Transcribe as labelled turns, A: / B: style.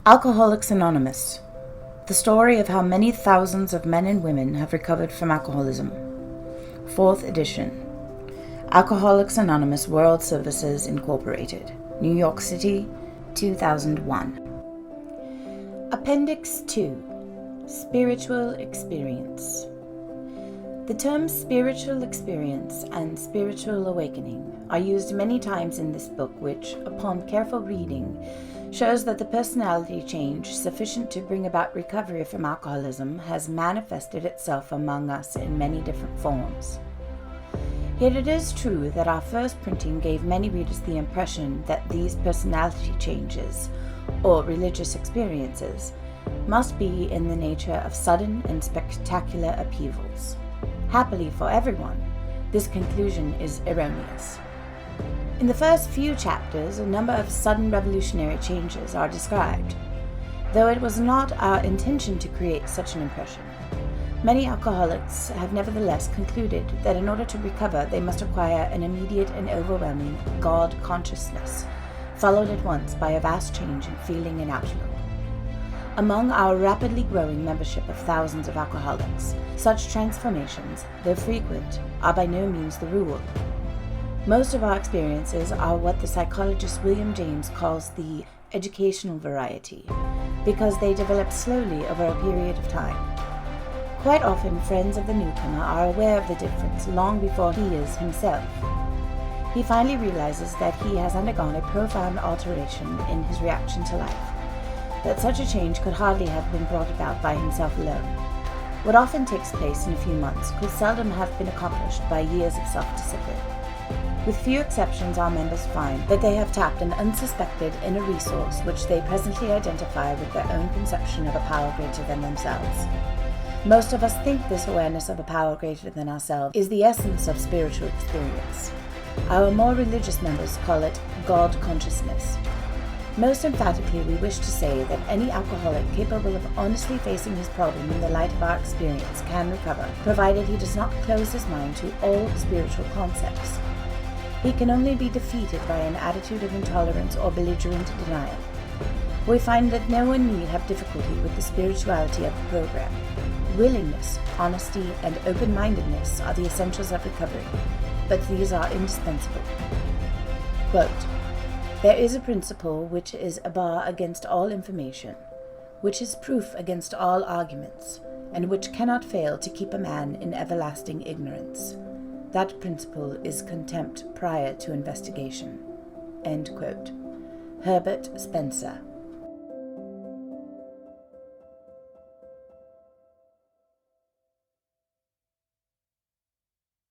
A: Alcoholics Anonymous. The story of how many thousands of men and women have recovered from alcoholism. 4th edition. Alcoholics Anonymous World Services Incorporated, New York City, 2001. Appendix 2. Spiritual Experience. The terms spiritual experience and spiritual awakening are used many times in this book, which, upon careful reading, shows that the personality change sufficient to bring about recovery from alcoholism has manifested itself among us in many different forms. Yet it is true that our first printing gave many readers the impression that these personality changes, or religious experiences, must be in the nature of sudden and spectacular upheavals. Happily for everyone, this conclusion is erroneous. In the first few chapters, a number of sudden revolutionary changes are described, though it was not our intention to create such an impression. Many alcoholics have nevertheless concluded that in order to recover, they must acquire an immediate and overwhelming God consciousness, followed at once by a vast change in feeling and outlook. Among our rapidly growing membership of thousands of alcoholics, such transformations, though frequent, are by no means the rule. Most of our experiences are what the psychologist William James calls the educational variety, because they develop slowly over a period of time. Quite often, friends of the newcomer are aware of the difference long before he is himself. He finally realizes that he has undergone a profound alteration in his reaction to life, that such a change could hardly have been brought about by himself alone. What often takes place in a few months could seldom have been accomplished by years of self-discipline. With few exceptions, our members find that they have tapped an unsuspected inner resource which they presently identify with their own conception of a power greater than themselves. Most of us think this awareness of a power greater than ourselves is the essence of spiritual experience. Our more religious members call it God consciousness. Most emphatically, we wish to say that any alcoholic capable of honestly facing his problem in the light of our experience can recover, provided he does not close his mind to all spiritual concepts. He can only be defeated by an attitude of intolerance or belligerent denial. We find that no one need have difficulty with the spirituality of the program. Willingness, honesty, and open-mindedness are the essentials of recovery, but these are indispensable. Quote, "There is a principle which is a bar against all information, which is proof against all arguments, and which cannot fail to keep a man in everlasting ignorance. That principle is contempt prior to investigation." End quote. Herbert Spencer.